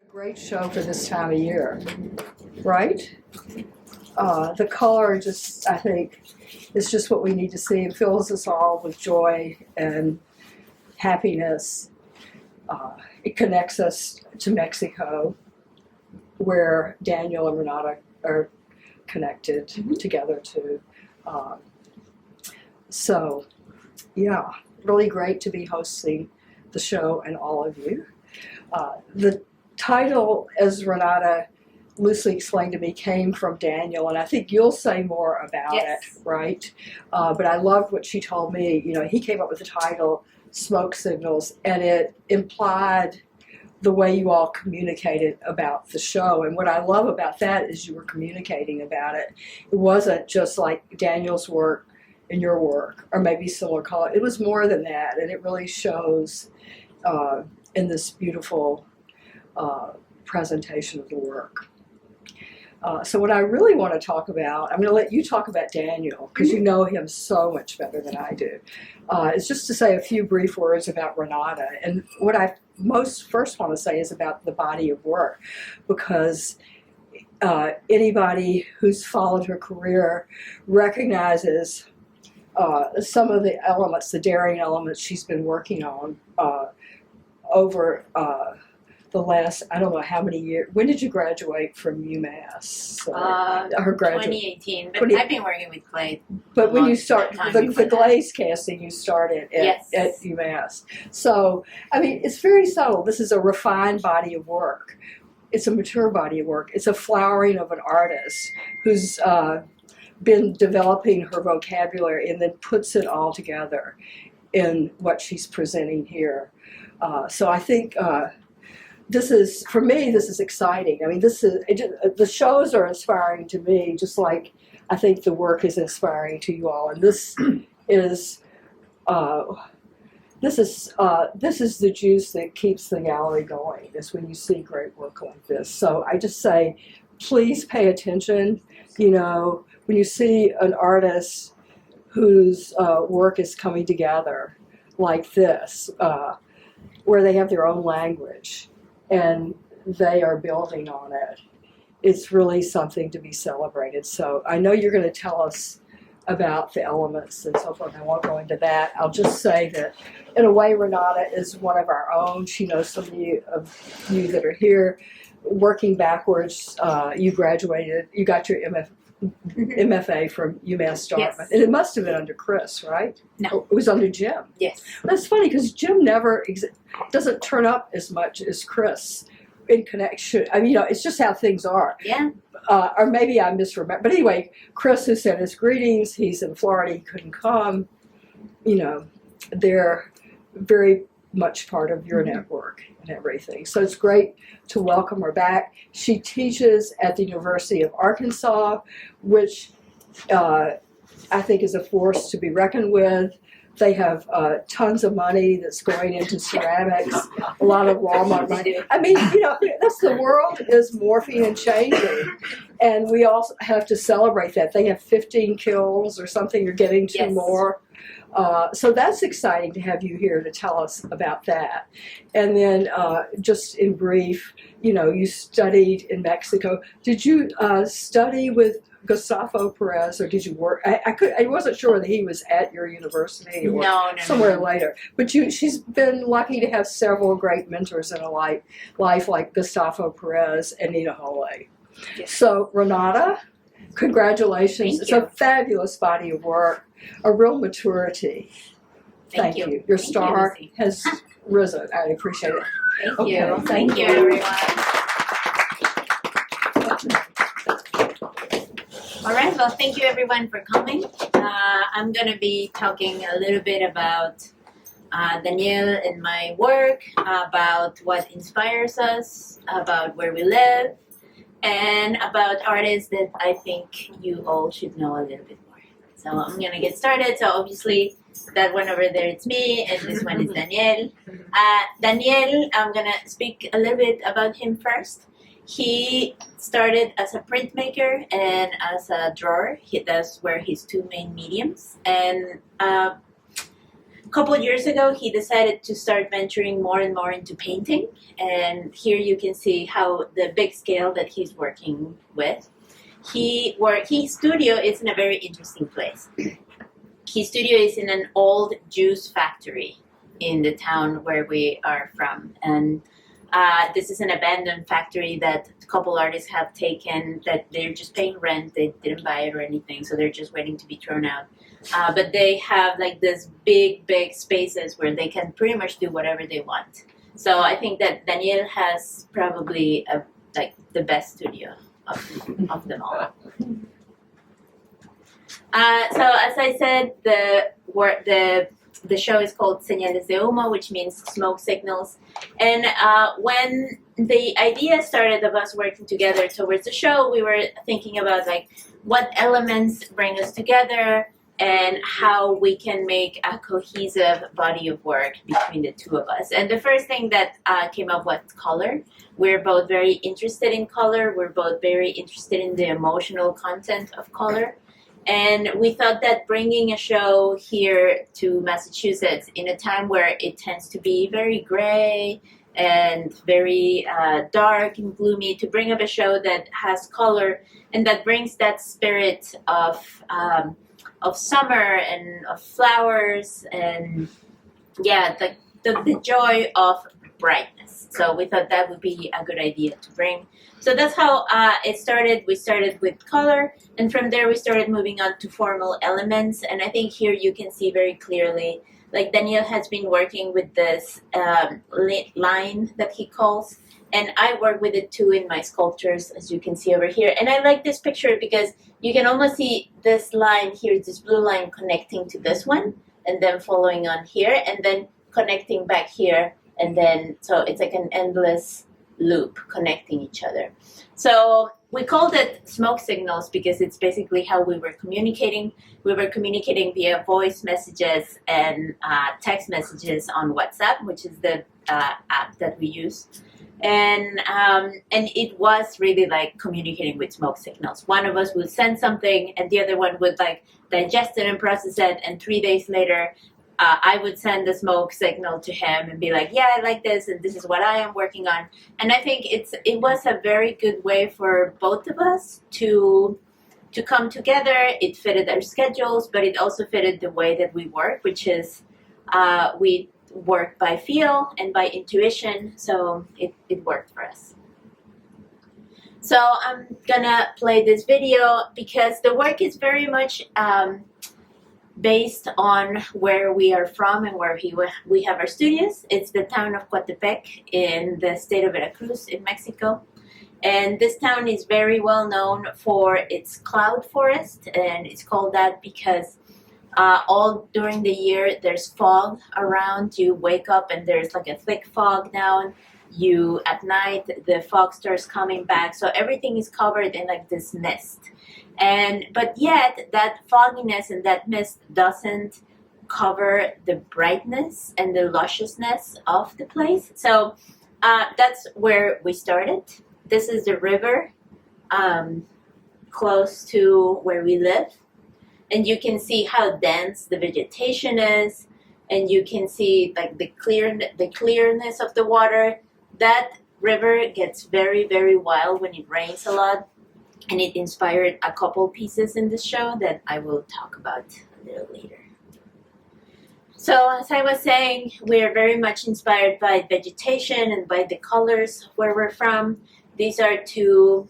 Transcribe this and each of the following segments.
Great show for this time of year, right? The color just, I think, is just what we need to see. It fills us all with joy and happiness. It connects us to Mexico, where Daniel and Renata are connected together too. So, yeah, really great to be hosting the show and all of you. The title, as Renata loosely explained to me, came from Daniel, and I think you'll say more about it, right? But I loved what she told me. You know, he came up with the title Smoke Signals, and it implied the way you all communicated about the show. And what I love about that is you were communicating about it. It wasn't just like Daniel's work and your work, or maybe similar color. It was more than that, and it really shows in this beautiful presentation of the work. So what I really want to talk about, I'm going to let you talk about Daniel, because you know him so much better than I do. It's just to say a few brief words about Renata. And what I first want to say is about the body of work, because anybody who's followed her career recognizes some of the elements, the daring elements she's been working on over the last, I don't know how many years. When did you graduate from UMass? Her graduate 2018, but I've been working with clay. But when you start, the glaze casting, you started at UMass. So, I mean, it's very subtle. This is a refined body of work. It's a mature body of work. It's a flowering of an artist who's been developing her vocabulary and then puts it all together in what she's presenting here. So I think this is, for me, this is exciting. I mean, the shows are inspiring to me, just like I think the work is inspiring to you all. And this is the juice that keeps the gallery going, is when you see great work like this. So I just say, please pay attention. You know, when you see an artist whose work is coming together like this, where they have their own language and they are building on it, it's really something to be celebrated. So I know you're going to tell us about the elements and so forth. I won't go into that. I'll just say that in a way Renata is one of our own. She knows some of you that are here. Working backwards, you graduated, you got your MFA from UMass Dartmouth. Yes. And it must have been under Chris, right? No. It was under Jim. Yes. That's funny, because Jim never doesn't turn up as much as Chris in connection. I mean, you know, it's just how things are. Yeah. Or maybe I misremember. But anyway, Chris has sent his greetings. He's in Florida. He couldn't come. You know, they're very much part of your network and everything. So it's great to welcome her back. She teaches at the University of Arkansas, which I think is a force to be reckoned with. They have tons of money that's going into ceramics, a lot of Walmart money. I mean, you know, the world is morphing and changing, and we also have to celebrate that. They have 15 kilns or something. You're getting 2 more. So that's exciting to have you here to tell us about that. And then just in brief, you know, you studied in Mexico. Did you study with Gustavo Perez, or did you work? I wasn't sure whether he was at your university or somewhere later. But she's been lucky to have several great mentors in her life like Gustavo Perez and Nina Holley. Yes. So Renata, congratulations. It's a fabulous body of work, a real maturity. Thank you. Your star has risen. I appreciate it. Thank you. Thank you, everyone. All right, well, thank you everyone for coming. I'm going to be talking a little bit about Daniel and my work, about what inspires us, about where we live, and about artists that I think you all should know a little bit more. So I'm going to get started. So obviously that one over there, it's me, and this one is Daniel. Daniel, I'm going to speak a little bit about him first. He started as a printmaker and as a drawer. That's where his 2 main mediums. And a couple of years ago, he decided to start venturing more and more into painting. And here you can see how the big scale that he's working with. His studio is in a very interesting place. His studio is in an old juice factory in the town where we are from. And this is an abandoned factory that a couple artists have taken, that they're just paying rent. They didn't buy it or anything, so they're just waiting to be thrown out. But they have like this big spaces where they can pretty much do whatever they want. So I think that Daniel has probably like the best studio of them all. So as I said, the show is called Señales de Humo, which means smoke signals. And when the idea started of us working together towards the show, we were thinking about like what elements bring us together and how we can make a cohesive body of work between the two of us. And the first thing that came up was color. We're both very interested in color. We're both very interested in the emotional content of color. And we thought that bringing a show here to Massachusetts in a time where it tends to be very gray and very dark and gloomy, to bring up a show that has color and that brings that spirit of summer and of flowers and the joy of brightness. So we thought that would be a good idea to bring. So that's how it started. We started with color, and from there we started moving on to formal elements. And I think here you can see very clearly, like Daniel has been working with this line that he calls, and I work with it too in my sculptures, as you can see over here. And I like this picture because you can almost see this line here, this blue line connecting to this one, and then following on here, and then connecting back here, and then, so it's like an endless loop connecting each other. So we called it smoke signals because it's basically how we were communicating. We were communicating via voice messages and text messages on WhatsApp, which is the app that we use. And it was really like communicating with smoke signals. One of us would send something and the other one would like digest it and process it, and 3 days later I would send the smoke signal to him and be like, yeah, I like this, and this is what I am working on. And I think it was a very good way for both of us to come together. It fitted our schedules, but it also fitted the way that we work, which is we work by feel and by intuition, so it worked for us. So I'm gonna play this video because the work is very much based on where we are from and where we have our studios. It's the town of Coatepec in the state of Veracruz in Mexico. And this town is very well known for its cloud forest, and it's called that because all during the year there's fog around. You wake up and there's like a thick fog down. At night the fog starts coming back, so everything is covered in like this mist. But yet that fogginess and that mist doesn't cover the brightness and the lusciousness of the place. So that's where we started. This is the river close to where we live. And you can see how dense the vegetation is. And you can see like the clearness of the water. That river gets very, very wild when it rains a lot. And it inspired a couple pieces in the show that I will talk about a little later. So as I was saying, we are very much inspired by vegetation and by the colors where we're from. These are two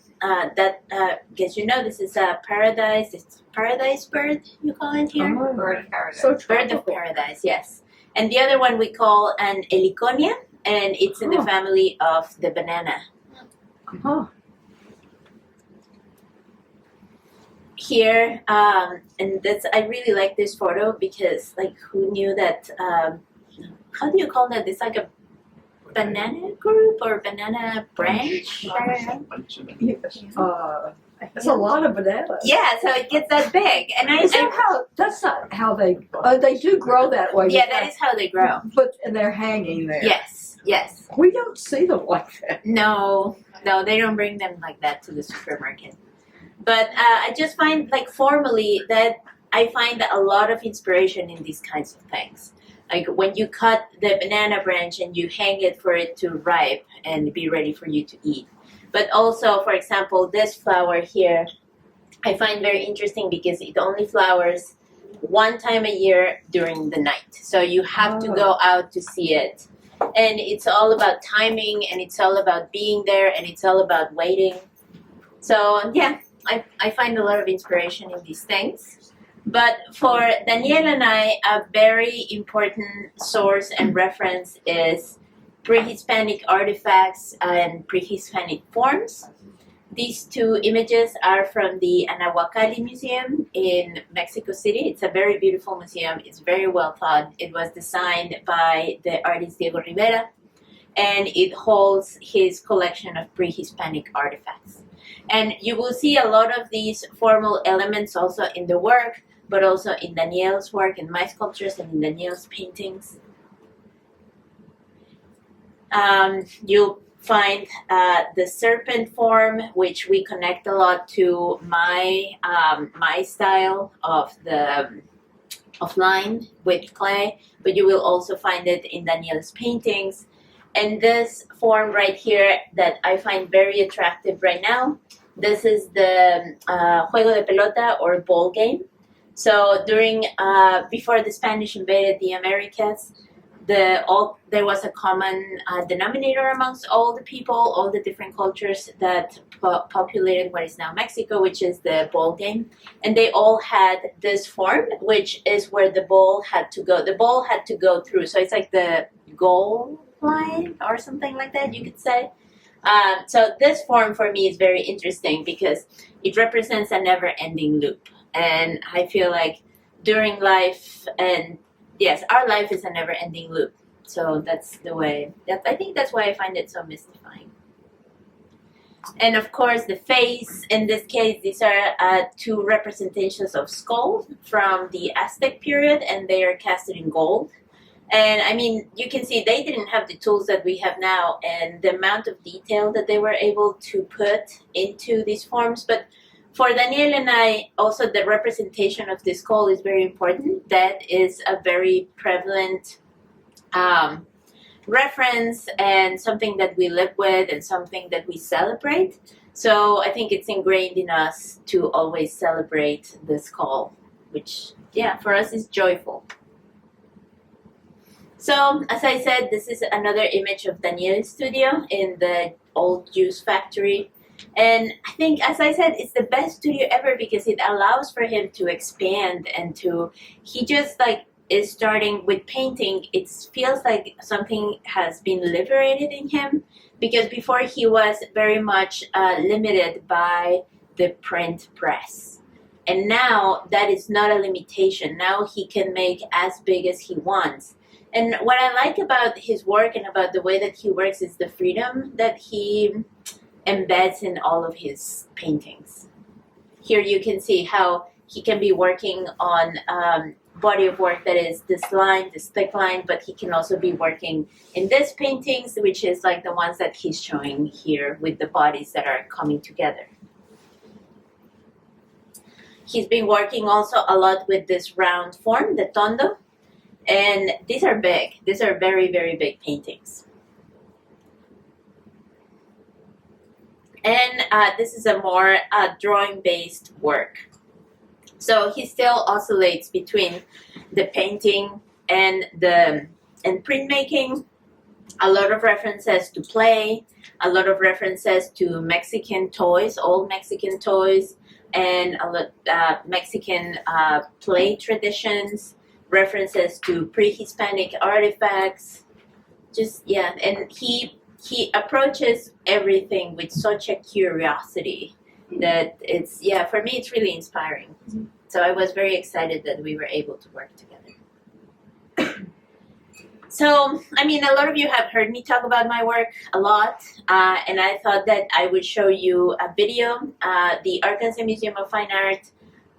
guess you know, this is a paradise. It's paradise bird, you call it here? Oh, Bird of paradise. so Bird of paradise, yes. And the other one we call an heliconia, and it's in the family of the banana. Oh. Here, and I really like this photo because, like, who knew that, how do you call that? It's like a banana group or banana branch? It's a lot of bananas. Yeah, so it gets that big. And That's not how they do grow that way. yeah, that is how they grow. And they're hanging there. Yes. We don't see them like that. No, they don't bring them like that to the supermarket. But I just find, like, formally, that I find a lot of inspiration in these kinds of things. Like when you cut the banana branch and you hang it for it to ripe and be ready for you to eat. But also, for example, this flower here, I find very interesting because it only flowers one time a year during the night. So you have to go out to see it. And it's all about timing, and it's all about being there, and it's all about waiting. So yeah, I find a lot of inspiration in these things. But for Daniel and I, a very important source and reference is pre-Hispanic artifacts and pre-Hispanic forms. These two images are from the Anahuacalli Museum in Mexico City. It's a very beautiful museum. It's very well thought. It was designed by the artist Diego Rivera, and it holds his collection of pre-Hispanic artifacts. And you will see a lot of these formal elements also in the work, but also in Daniel's work, in my sculptures, and in Daniel's paintings. You'll find the serpent form, which we connect a lot to my style of line with clay, but you will also find it in Daniel's paintings. And this form right here that I find very attractive right now, this is the juego de pelota, or ball game. So during before the Spanish invaded the Americas, there was a common denominator amongst all the people, all the different cultures that populated what is now Mexico, which is the ball game. And they all had this form, which is where the ball had to go. The ball had to go through. So it's like the goal line or something like that, you could say. So this form for me is very interesting because it represents a never-ending loop. And I feel like during life, and yes, our life is a never-ending loop. So that's the way, I think that's why I find it so mystifying. And of course, the face, in this case, these are two representations of skulls from the Aztec period, and they are casted in gold. And I mean, you can see they didn't have the tools that we have now, and the amount of detail that they were able to put into these forms. But for Daniel and I, also the representation of the skull is very important. That is a very prevalent reference, and something that we live with, and something that we celebrate. So I think it's ingrained in us to always celebrate the skull, which, yeah, for us is joyful. So, as I said, this is another image of Daniel's studio in the old juice factory. And I think, as I said, it's the best studio ever because it allows for him to expand and he just like is starting with painting. It feels like something has been liberated in him, because before he was very much limited by the print press. And now that is not a limitation. Now he can make as big as he wants. And what I like about his work and about the way that he works is the freedom that he embeds in all of his paintings. Here you can see how he can be working on body of work that is this line, this thick line, but he can also be working in these paintings, which is like the ones that he's showing here with the bodies that are coming together. He's been working also a lot with this round form, the tondo. And these are big. These are very, very big paintings. And this is a more drawing-based work. So he still oscillates between the painting and printmaking. A lot of references to play, a lot of references to Mexican toys, old Mexican toys, and a lot Mexican play traditions. References to pre-Hispanic artifacts, and he approaches everything with such a curiosity that it's, for me it's really inspiring. Mm-hmm. So I was very excited that we were able to work together. So, I mean, a lot of you have heard me talk about my work a lot, and I thought that I would show you a video. The Arkansas Museum of Fine Art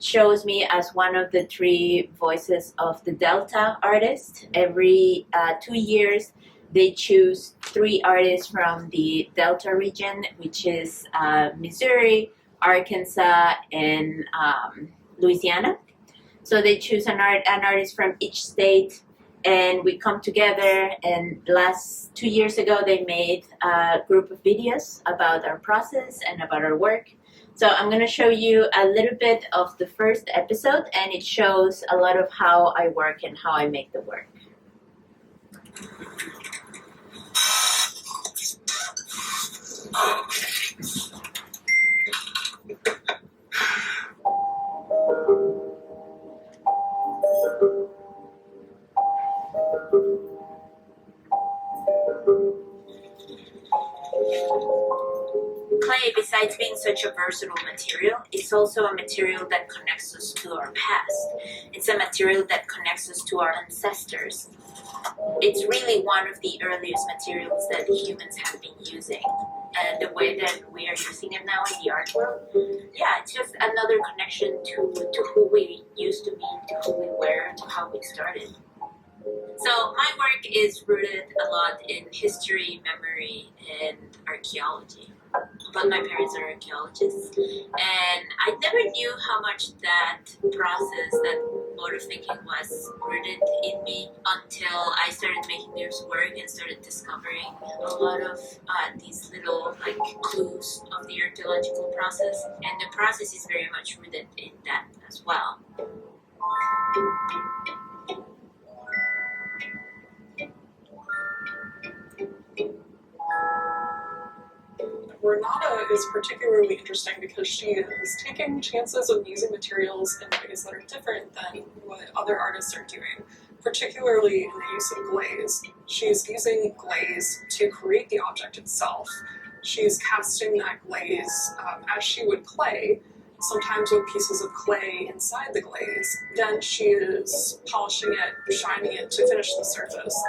shows me as one of the 3 voices of the Delta artists. Every 2 years, they choose 3 artists from the Delta region, which is Missouri, Arkansas, and Louisiana. So they choose an artist from each state, and we come together, and last 2 years ago they made a group of videos about our process and about our work. So I'm going to show you a little bit of the first episode, and it shows a lot of how I work and how I make the work. Clay, besides being such a versatile material, it's also a material that connects us to our past. It's a material that connects us to our ancestors. It's really one of the earliest materials that humans have been using. And the way that we are using it now in the art world, yeah, it's just another connection to who we used to be, to who we were, to how we started. So my work is rooted a lot in history, memory, and archaeology. Both my parents are archaeologists, and I never knew how much that process, that mode of thinking was rooted in me until I started making this work and started discovering a lot of these little clues of the archaeological process, and the process is very much rooted in that as well. Renata is particularly interesting because she is taking chances of using materials in ways that are different than what other artists are doing, particularly in the use of glaze. She's using glaze to create the object itself. She's casting that glaze as she would clay, sometimes with pieces of clay inside the glaze. Then she is polishing it, shining it to finish the surface.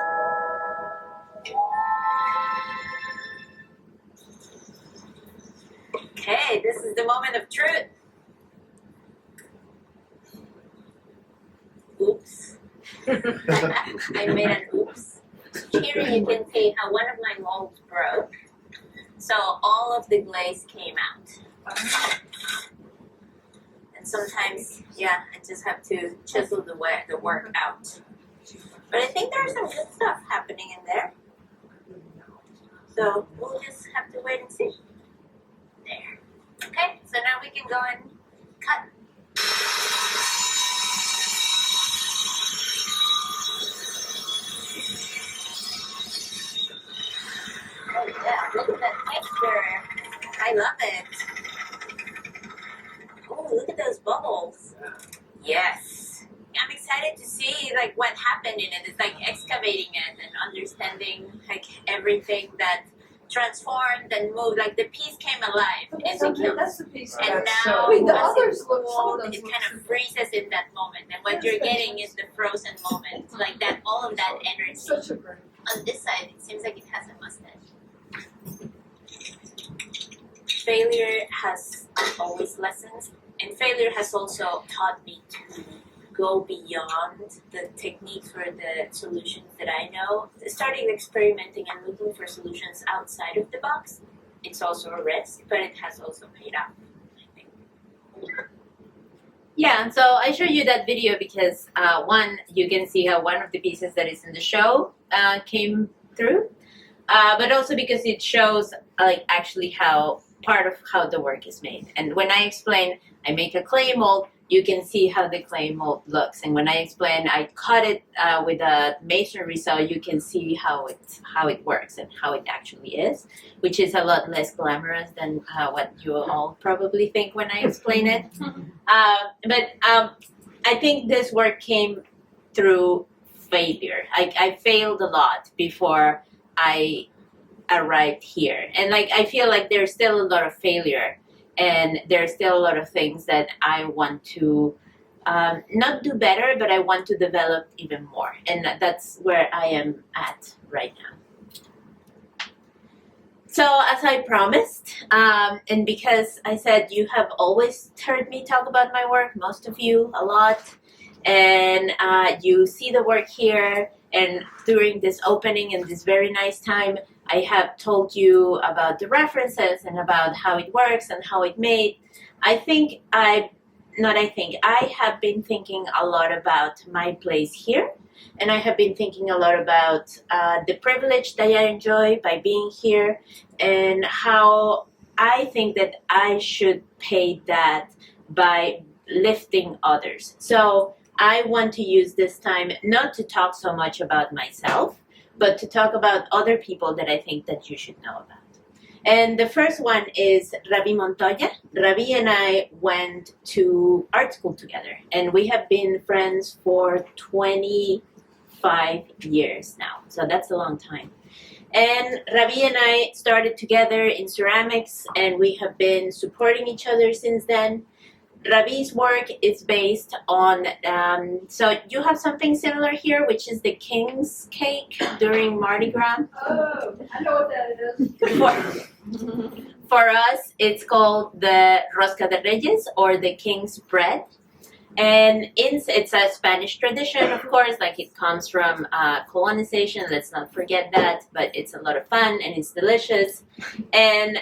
Okay, this is the moment of truth. Oops. I made an oops. Here you can see how one of my molds broke. So all of the glaze came out. And sometimes, yeah, I just have to chisel the work out. But I think there's some good stuff happening in there. So we'll just have to wait and see. There. Okay, so now we can go and cut. Oh yeah, look at that texture. I love it. Oh, look at those bubbles. Yes. I'm excited to see what happened in it. It's excavating it and understanding everything that transformed and moved. The piece came alive in the kiln. That's the piece. And that's now, so, the once others it's look, cooled, it kind of freezes in that moment. And what you're getting is the frozen moment. That, all of that energy. such a great. On this side, it seems like it has a mustache. Failure has always lessons, and failure has also taught me to go beyond the techniques or the solutions that I know. Starting experimenting and looking for solutions outside of the box, it's also a risk, but it has also paid off, I think. Yeah, so I show you that video because one, you can see how one of the pieces that is in the show came through, but also because it shows actually how part of how the work is made. And when I explain I make a clay mold, you can see how the clay mold looks. And when I explain I cut it with a masonry saw, you can see how it works and how it actually is, which is a lot less glamorous than what you all probably think when I explain it. But I think this work came through failure. I failed a lot before I arrived here. And I feel like there's still a lot of failure. And there's still a lot of things that I want to not do better, but I want to develop even more. And that's where I am at right now. So as I promised, and because I said you have always heard me talk about my work, most of you, a lot, and you see the work here, and during this opening and this very nice time, I have told you about the references and about how it works and how it made. I have been thinking a lot about my place here and I have been thinking a lot about the privilege that I enjoy by being here, and how I think that I should pay that by lifting others. So I want to use this time not to talk so much about myself, but to talk about other people that I think that you should know about. And the first one is Ravi Montoya. Ravi and I went to art school together, and we have been friends for 25 years now. So that's a long time. And Ravi and I started together in ceramics, and we have been supporting each other since then. Ravi's work is based on, so you have something similar here, which is the king's cake during Mardi Gras. Oh, I know what that is. For us, it's called the Rosca de Reyes, or the king's bread. And it's a Spanish tradition, of course, like it comes from colonization, let's not forget that, but it's a lot of fun and it's delicious. And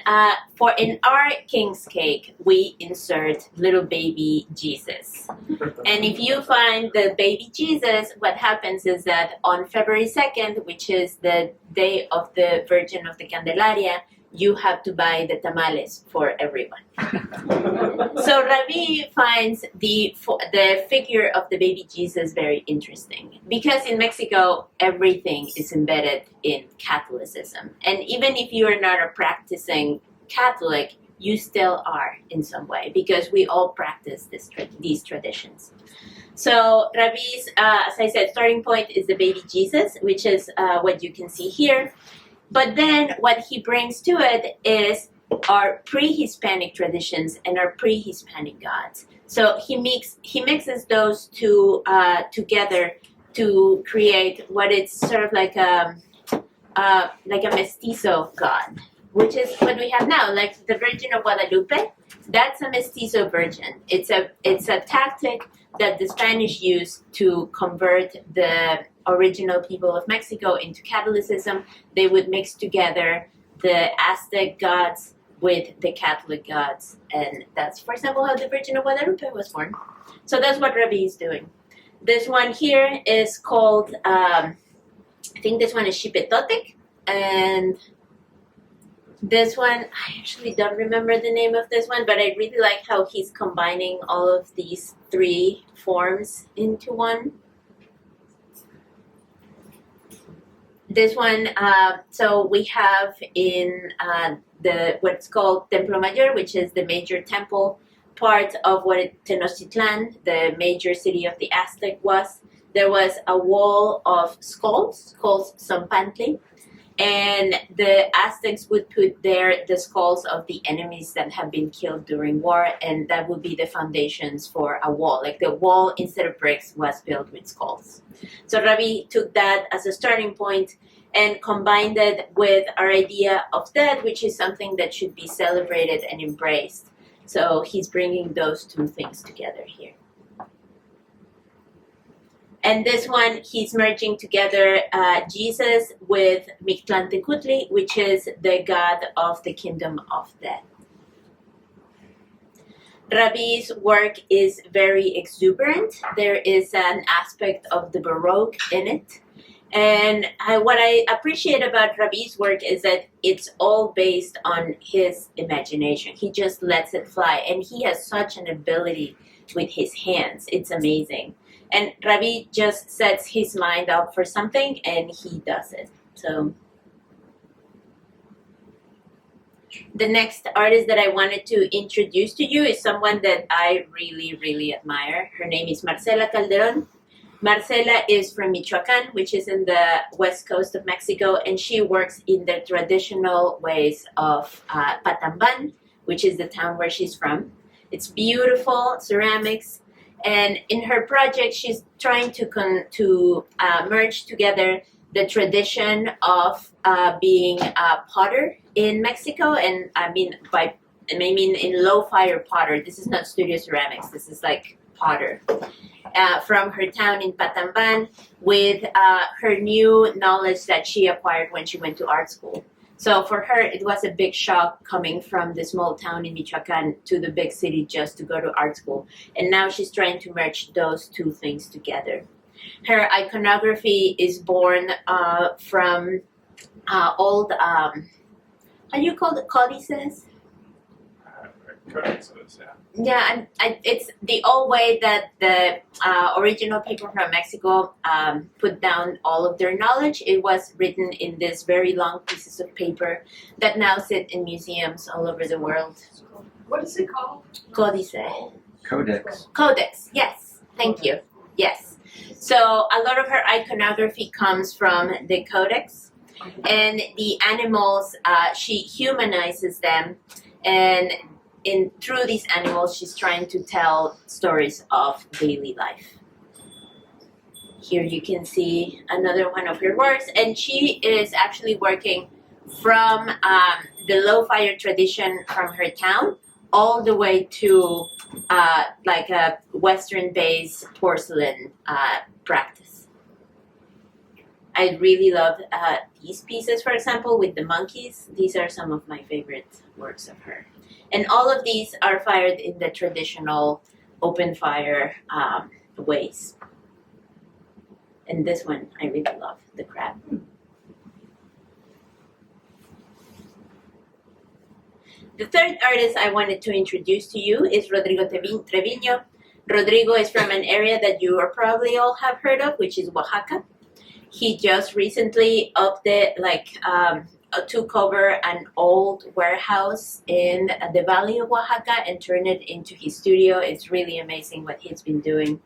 in our king's cake, we insert little baby Jesus. And if you find the baby Jesus, what happens is that on February 2nd, which is the day of the Virgin of the Candelaria, you have to buy the tamales for everyone. So Ravi finds the figure of the baby Jesus very interesting, because in Mexico everything is embedded in Catholicism, and even if you are not a practicing Catholic, you still are in some way, because we all practice these traditions. So Ravi's, as I said, starting point is the baby Jesus, which is what you can see here. But then what he brings to it is our pre-Hispanic traditions and our pre-Hispanic gods. So he mixes those two together to create what is sort of like a mestizo god, which is what we have now, like the Virgin of Guadalupe. That's a mestizo virgin. It's a tactic that the Spanish used to convert the original people of Mexico into Catholicism. They would mix together the Aztec gods with the Catholic gods, and that's, for example, how the Virgin of Guadalupe was born. So that's what Ravi is doing. This one here is called, I think this one is Xipetotec, and this one, I actually don't remember the name of this one, but I really like how he's combining all of these three forms into one. This one, so we have in what's called Templo Mayor, which is the major temple part of what Tenochtitlan, the major city of the Aztec, was. There was a wall of skulls called Zompantli, and the Aztecs would put there the skulls of the enemies that have been killed during war, and that would be the foundations for a wall. Like the wall, instead of bricks, was built with skulls. So Ravi took that as a starting point and combined it with our idea of death, which is something that should be celebrated and embraced. So he's bringing those two things together here. And this one, he's merging together Jesus with Mictlantecutli, which is the god of the kingdom of death. Ravi's work is very exuberant. There is an aspect of the Baroque in it. And what I appreciate about Ravi's work is that it's all based on his imagination. He just lets it fly. And he has such an ability with his hands. It's amazing. And Ravi just sets his mind up for something and he does it. So the next artist that I wanted to introduce to you is someone that I really, really admire. Her name is Marcela Calderon. Marcela is from Michoacan, which is in the west coast of Mexico, and she works in the traditional ways of Patamban, which is the town where she's from. It's beautiful ceramics, and in her project, she's trying to merge together the tradition of being a potter in Mexico, and I mean in low fire potter. This is not studio ceramics. This is like potter. From her town in Patamban, with her new knowledge that she acquired when she went to art school. So for her, it was a big shock coming from the small town in Michoacan to the big city just to go to art school. And now she's trying to merge those two things together. Her iconography is born from old, how do you call it, codices? Codexes, yeah. Yeah, and it's the old way that the original people from Mexico put down all of their knowledge. It was written in these very long pieces of paper that now sit in museums all over the world. What is it called? Codice. Codex. Codex, yes. Thank you. Yes. So a lot of her iconography comes from the codex, and the animals, she humanizes them, and through these animals, she's trying to tell stories of daily life. Here you can see another one of her works, and she is actually working from the low fire tradition from her town all the way to like a Western-based porcelain practice. I really love these pieces, for example, with the monkeys. These are some of my favorite works of her. And all of these are fired in the traditional open fire ways. And this one I really love, the crab. The third artist I wanted to introduce to you is Rodrigo Treviño. Rodrigo is from an area that you are probably all have heard of, which is Oaxaca. He just recently took over an old warehouse in the valley of Oaxaca and turned it into his studio. It's really amazing what he's been doing.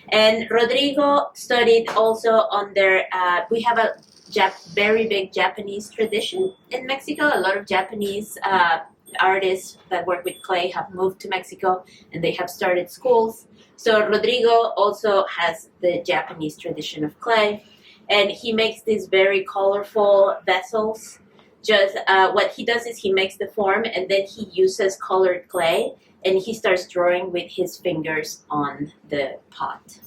And Rodrigo studied also under, we have a very big Japanese tradition in Mexico. A lot of Japanese artists that work with clay have moved to Mexico and they have started schools. So Rodrigo also has the Japanese tradition of clay, and he makes these very colorful vessels. Just what he does is he makes the form and then he uses colored clay and he starts drawing with his fingers on the pot.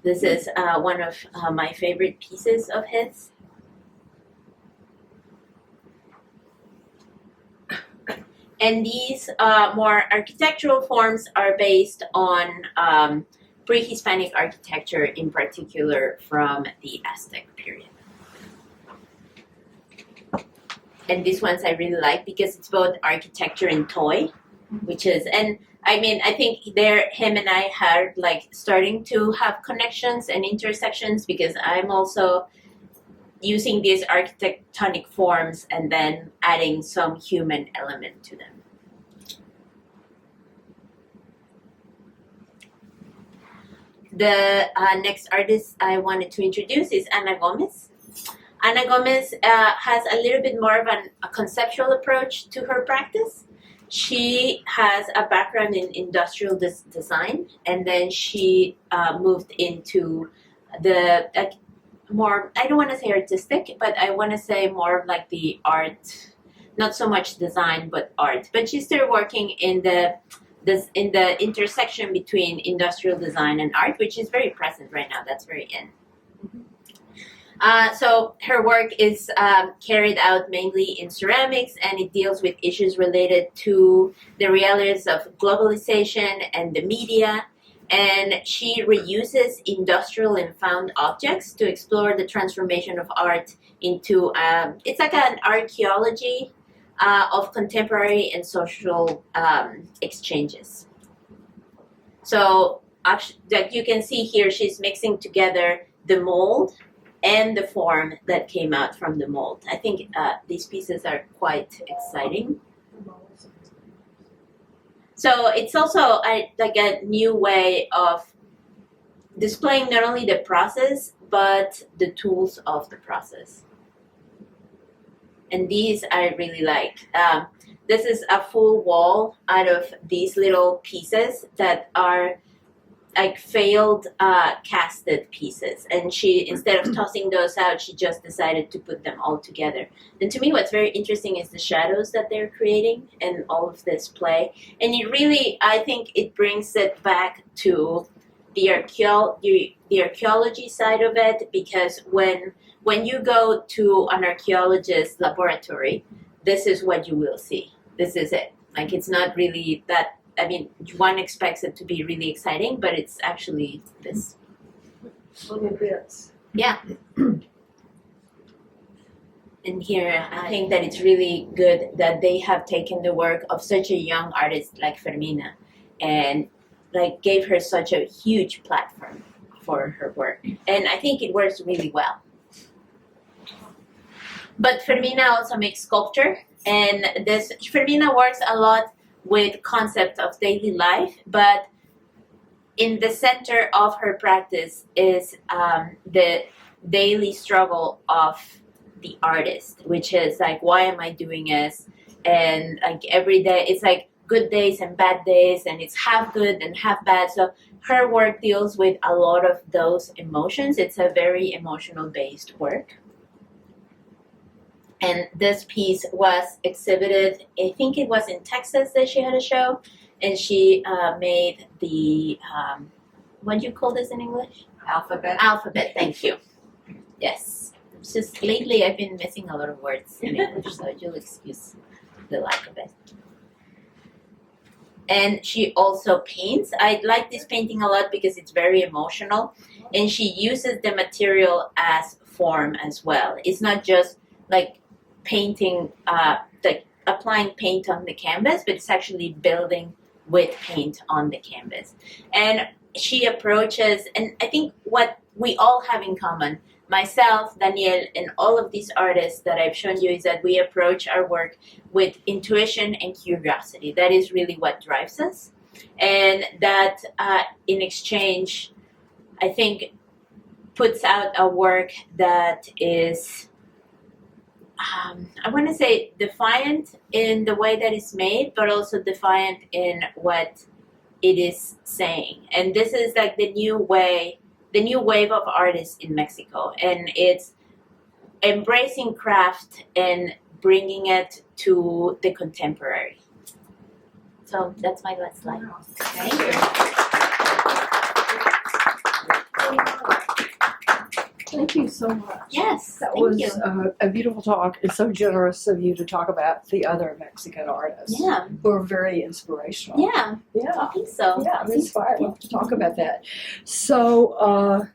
This is one of my favorite pieces of his. And these more architectural forms are based on pre-Hispanic architecture, in particular from the Aztec period. And these ones I really like because it's both architecture and toy, which is, and I mean, I think him and I are like starting to have connections and intersections because I'm also using these architectonic forms and then adding some human element to them. The next artist I wanted to introduce is Ana Gomez. Ana Gomez has a little bit more of a conceptual approach to her practice. She has a background in industrial design, and then she moved into the more, I don't want to say artistic, but I want to say more of like the art, not so much design, but art. But she started working in the intersection between industrial design and art, which is very present right now. That's very in. So her work is carried out mainly in ceramics, and it deals with issues related to the realities of globalization and the media. And she reuses industrial and found objects to explore the transformation of art into, it's like an archaeology of contemporary and social exchanges. So like you can see here, she's mixing together the mold and the form that came out from the mold. I think these pieces are quite exciting. So it's also like a new way of displaying not only the process, but the tools of the process. And these I really like. This is a full wall out of these little pieces that are like failed casted pieces, and she, instead of tossing those out, she just decided to put them all together. And to me, what's very interesting is the shadows that they're creating and all of this play. And it really, I think it brings it back to the archaeology side of it, because when you go to an archaeologist's laboratory, this is what you will see. This is it. Like, it's not really that I mean, one expects it to be really exciting, but it's actually this. Little bits. Yeah. And here, I think that it's really good that they have taken the work of such a young artist like Fermina and like gave her such a huge platform for her work. And I think it works really well. But Fermina also makes sculpture, and Fermina works a lot with concept of daily life, but in the center of her practice is the daily struggle of the artist, which is like, why am I doing this? And like every day, it's like good days and bad days, and it's half good and half bad. So her work deals with a lot of those emotions. It's a very emotional based work. And this piece was exhibited, I think it was in Texas that she had a show, and she made the, what do you call this in English? Alphabet. Alphabet, thank you. Yes. It's just lately I've been missing a lot of words in English, so you'll excuse the lack of it. And she also paints. I like this painting a lot because it's very emotional, and she uses the material as form as well. It's not just like painting, applying paint on the canvas, but it's actually building with paint on the canvas. And she approaches, and I think what we all have in common, myself, Daniel, and all of these artists that I've shown you, is that we approach our work with intuition and curiosity. That is really what drives us. And that in exchange, I think, puts out a work that is, I want to say, defiant in the way that it's made, but also defiant in what it is saying. And this is like the new wave of artists in Mexico, and it's embracing craft and bringing it to the contemporary. So that's my last slide. Wow. Thank you. Thank you so much. Yes, That thank was you. a beautiful talk. It's so generous of you to talk about the other Mexican artists Yeah, who are very inspirational. yeah, Yeah. I think so. Yeah, I'm inspired. We'll have to talk about that. So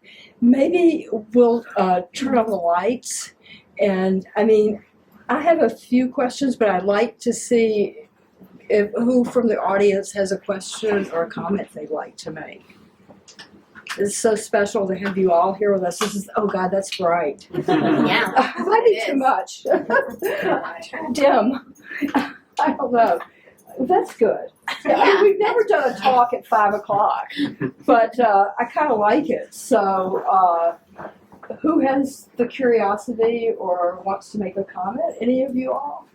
maybe we'll turn on the lights. And I mean, I have a few questions, but I'd like to see who from the audience has a question or a comment they'd like to make. It's so special to have you all here with us. This is, oh God, that's bright. Yeah, Might be it too is. much. Dim. I don't know. That's good. Yeah, We've never done a talk at 5 o'clock, but I kind of like it. So, who has the curiosity or wants to make a comment? Any of you all?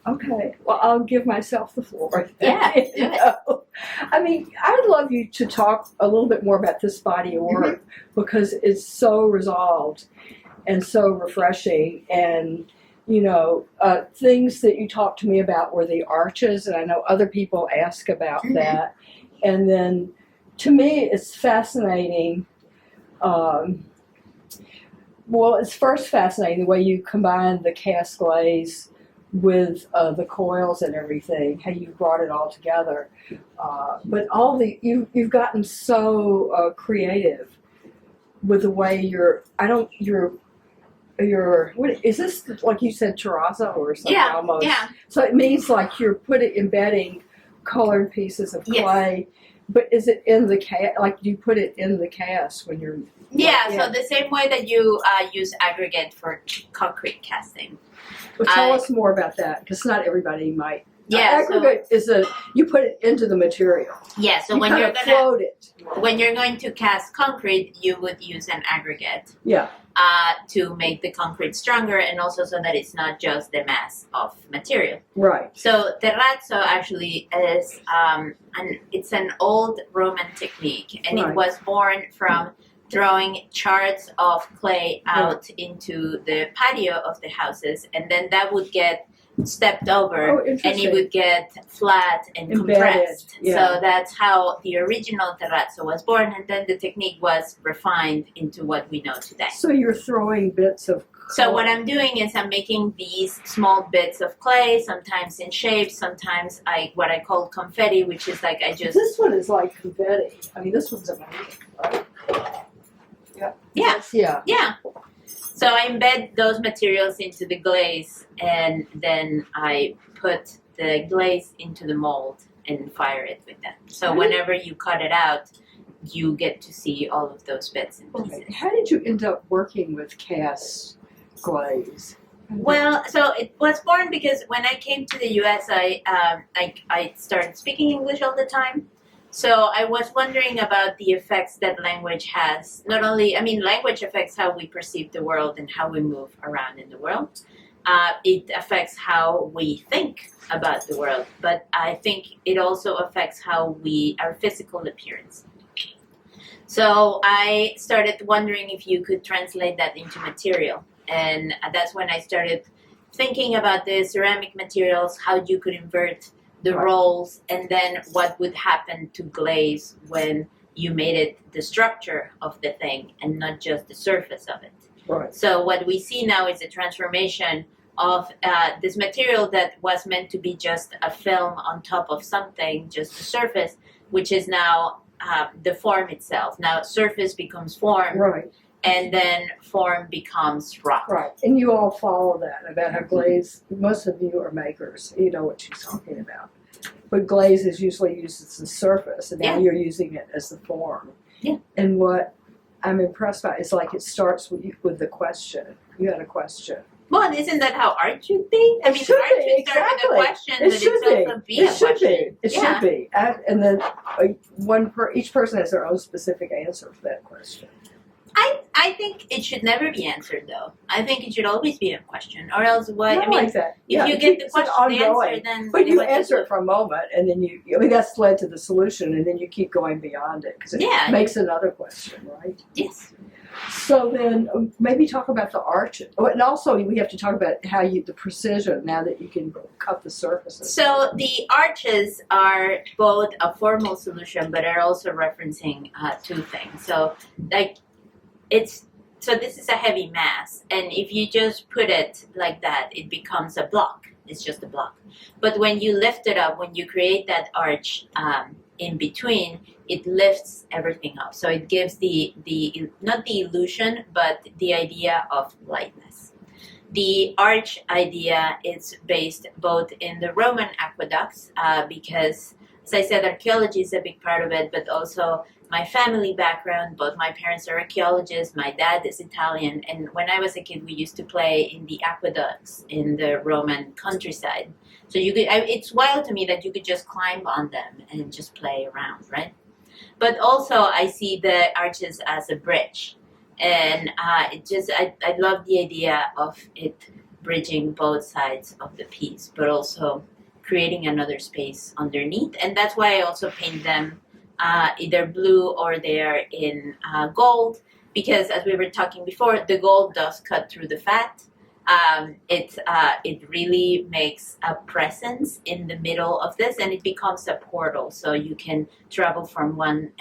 Okay. Well, I'll give myself the floor. Yeah, do it. I mean, I'd love you to talk a little bit more about this body of work because it's so resolved and so refreshing. And, you know, things that you talked to me about were the arches, and I know other people ask about that. And then, to me, it's fascinating. Well, it's first fascinating the way you combine the cast glaze with the coils and everything, how you brought it all together. But you've gotten so creative with the way what is this, like you said, terrazzo or something? Yeah, almost? yeah. So it means like you're embedding colored pieces of Yes. clay, but is it in the cast? Like, do you put it in the cast when you're? Yeah, Yeah. so the same way that you use aggregate for concrete casting. Well, tell us more about that, because not everybody might. Yeah, so, Aggregate is you put it into the material. yeah, so You when kind you're of gonna float it. when you're going to cast concrete, you would use an aggregate Yeah. to make the concrete stronger, and also so that it's not just the mass of material. Right. So terrazzo actually is it's an old Roman technique, and Right. it was born from throwing shards of clay out into the patio of the houses, and then that would get stepped over, Oh, and interesting. it would get flat and Embedded, compressed. yeah. So that's how the original terrazzo was born, and then the technique was refined into what we know today. So you're throwing bits of So what I'm doing is I'm making these small bits of clay, sometimes in shapes, sometimes what I call confetti, which is like I just This one is like confetti. I mean, this one's amazing, right? Yeah. Yeah. Yeah. So I embed those materials into the glaze, and then I put the glaze into the mold and fire it with that. So whenever you cut it out, you get to see all of those bits and pieces. Okay. How did you end up working with cast glaze? Well, so it was born because when I came to the U.S., I started speaking English all the time. So I was wondering about the effects that language has. Not only, I mean, language affects how we perceive the world and how we move around in the world. It affects how we think about the world, but I think it also affects how our physical appearance. So I started wondering if you could translate that into material. And that's when I started thinking about the ceramic materials, how you could invert the roles, and then what would happen to glaze when you made it the structure of the thing and not just the surface of it. Right. So what we see now is a transformation of this material that was meant to be just a film on top of something, just a surface, which is now the form itself. Now surface becomes form. Right. And then form becomes rock. Right, and you all follow that about how glaze, most of you are makers, you know what she's talking about. But glaze is usually used as the surface, and now you're using it as the form. Yeah. And what I'm impressed by is like it starts with the question. You had a question. Well, isn't that how art should be? I mean, art should start with a question, but it's also be a question. It should be. And then each person has their own specific answer for that question. I think it should never be answered, though. I think it should always be a question, or else what? Not I mean, like that. if you get the question answered, then but you what answer it for a moment, and then that's led to the solution, and then you keep going beyond it because it makes another question, right? Yes. So then maybe talk about the arch, and also we have to talk about how the precision now that you can cut the surfaces. So the arches are both a formal solution, but are also referencing two things. So like. So this is a heavy mass, and if you just put it like that, it becomes a block. It's just a block. But when you lift it up, when you create that arch in between, it lifts everything up. So it gives the not the illusion, but the idea of lightness. The arch idea is based both in the Roman aqueducts, because, as I said, archaeology is a big part of it, but also my family background. Both my parents are archaeologists, my dad is Italian, and when I was a kid we used to play in the aqueducts in the Roman countryside. So it's wild to me that you could just climb on them and just play around, right? But also I see the arches as a bridge, and I love the idea of it bridging both sides of the piece, but also creating another space underneath, and that's why I also paint them either blue or they're in gold, because as we were talking before, the gold does cut through the fat. It really makes a presence in the middle of this, and it becomes a portal, so you can travel from one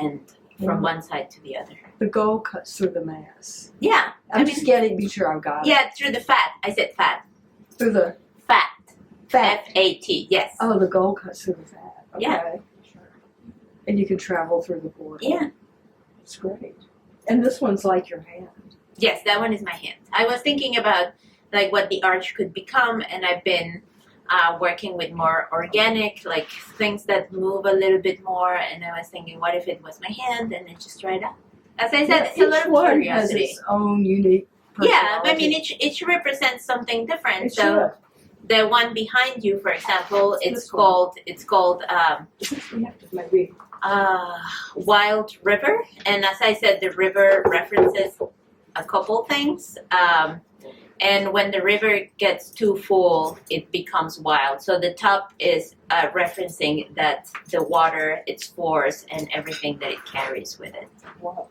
side to the other. The gold cuts through the mass. Yeah. Be sure I've got it. Yeah, through the fat. I said fat. Through the fat. Fat. F-A-T, yes. Oh, the gold cuts through the fat. Okay. Yeah. And you can travel through the portal. Yeah. It's great. And this one's like your hand. Yes, that one is my hand. I was thinking about like what the arch could become, and I've been working with more organic, like things that move a little bit more, and I was thinking, what if it was my hand, and then just try it out. As I said, it's a lot of curiosity. Each one has its own unique personality. Yeah, I mean, it represents something different. It so the one behind you, for example, it's called we have to maybe Wild River, and as I said, the river references a couple things. And when the river gets too full, it becomes wild. So the top is referencing that the water, its force, and everything that it carries with it. Wow.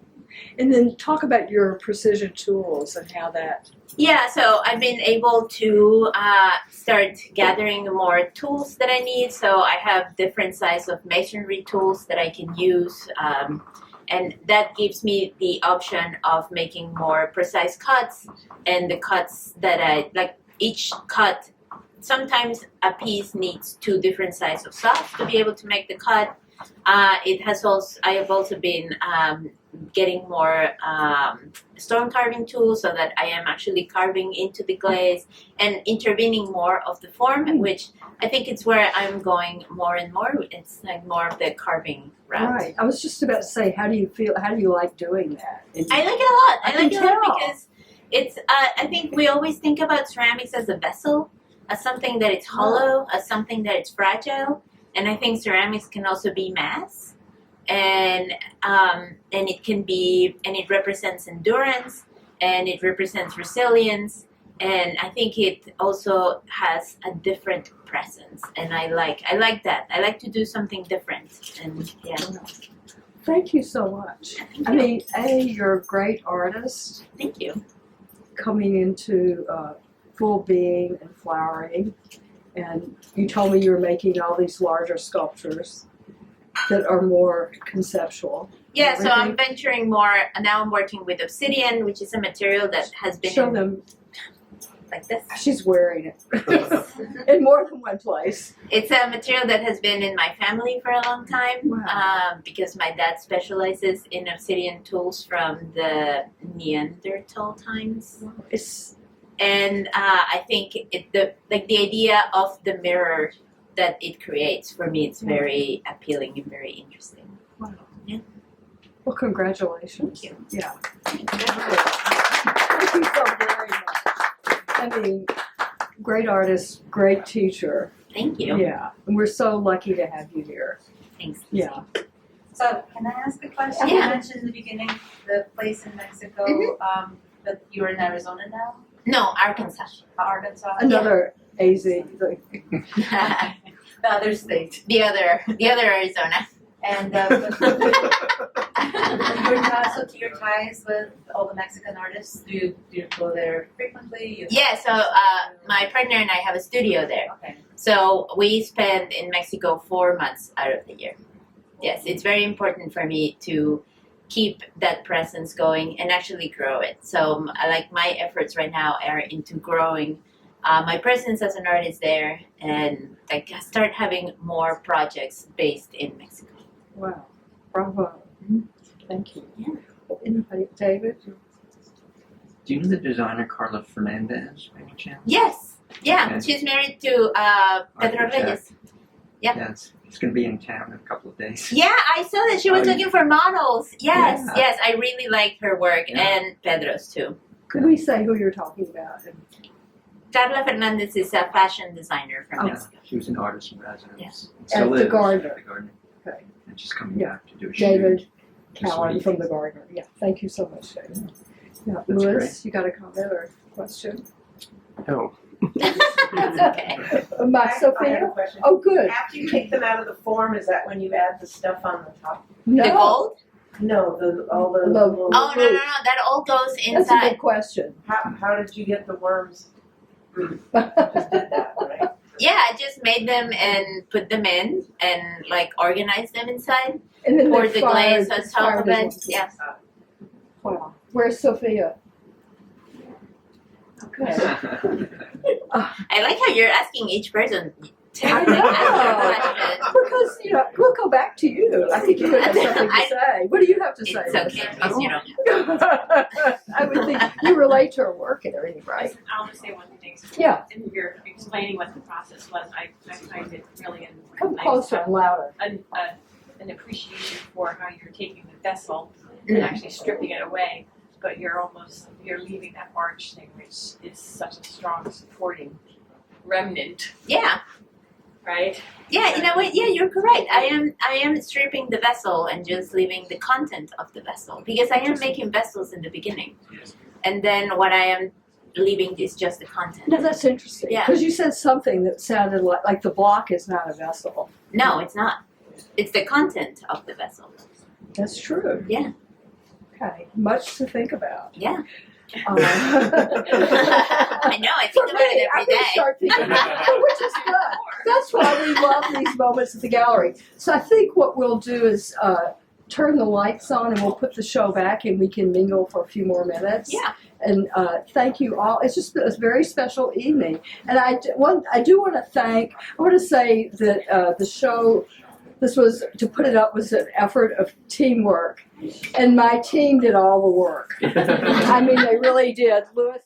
And then talk about your precision tools and how that... Yeah, so I've been able to start gathering more tools that I need. So I have different sizes of masonry tools that I can use. and that gives me the option of making more precise cuts, and the cuts that I like. Each cut, sometimes a piece needs 2 different sizes of saws to be able to make the cut. I have also been getting more stone carving tools so that I am actually carving into the glaze and intervening more of the form, which I think it's where I'm going more and more. It's like more of the carving route. Right. I was just about to say, how do you feel? How do you like doing that? I like it a lot. I like can it a lot tell. because it's. I think we always think about ceramics as a vessel, as something that it's hollow, as something that it's fragile, and I think ceramics can also be mass, and it can be, and it represents endurance, and it represents resilience, and I think it also has a different presence, and I like that. I like to do something different, and yeah. Thank you so much. I mean, you're a great artist Thank you. coming into full being and flowering. And you told me you were making all these larger sculptures that are more conceptual. Yeah, so I'm venturing more. Now I'm working with obsidian, which is a material that has been Show them. like this. She's wearing it in more than one place. It's a material that has been in my family for a long time. Wow. Because my dad specializes in obsidian tools from the Neanderthal times. And I think the idea of the mirror that it creates, for me, it's very appealing and very interesting. Wow. Yeah. Well, congratulations. Thank you. Yeah. Thank you so very much. I mean, great artist, great teacher. Thank you. Yeah. And we're so lucky to have you here. Thanks. Yeah. So, can I ask a question? Yeah. You mentioned in the beginning the place in Mexico, but you're in Arizona now? No, Arkansas. Arkansas? Another AZ. The other state. the other Arizona. And your ties with all the Mexican artists, do you go there frequently? Yeah, so my partner and I have a studio there. Okay. So we spend in Mexico 4 months out of the year. Yes, it's very important for me to keep that presence going and actually grow it. So my efforts right now are into growing my presence as an artist there, and start having more projects based in Mexico. Wow. Bravo. Thank you. Yeah. Anybody? David? Do you know the designer Carla Fernandez, by any chance? Yes. Yeah, Okay. she's married to Pedro Architect. Reyes. Yeah. Yes. He's going to be in town in a couple of days. Yeah, I saw that she was Oh, looking for models. Yes, Yeah. yes, I really like her work, Yeah. and Pedro's too. Could we say who you're talking about? Carla Fernandez is a fashion designer from Oh. Mexico. She was an artist in residence. Yes. And still At the is Gardner. At the Gardner. Okay. And she's coming Yeah. back to do a David shoot. Cowan from the Gardner. Yeah. Thank you so much, David. Yeah. That's Louis, you got a comment or question? No. That's okay. My I have Sophia? a question. Oh, good. After you take them out of the form, is that when you add the stuff on the top? No. The gold? No, all the. The- little- Oh, no, that all goes That's a inside. good question. How did you get the worms? You just did that, right? Yeah, I just made them and put them in and organized them inside. And then Pour they're the glaze fired- on top of fired it. as Yeah. Wow. Where's Sophia? Okay. I like how you're asking each person to I ask a question. Because, we'll go back to you. I think you have something to say. What do you have to say? It's okay, because you don't. I would think you relate to her work and everything, right? I'll just say one thing. Yeah. And you're explaining what the process was. I find it really Come nice closer and louder. an appreciation for how you're taking the vessel and actually stripping it away, but you're leaving that arch thing, which is such a strong supporting remnant, Yeah. right? Yeah, you know what? Yeah, you're correct. I am stripping the vessel and just leaving the content of the vessel, because I am making vessels in the beginning, and then what I am leaving is just the content. No, that's interesting. Yeah. Because you said something that sounded like the block is not a vessel. No, it's not. It's the content of the vessel. That's true. Yeah. Okay. Much to think about. Yeah. I I know. I think about it every day. Start thinking about it, which is good. That's why we love these moments at the gallery. So I think what we'll do is turn the lights on and we'll put the show back and we can mingle for a few more minutes. Yeah. And thank you all. It's just a very special evening. And I do want to say that the show, to put it up, was an effort of teamwork. And my team did all the work. I mean, they really did. Louis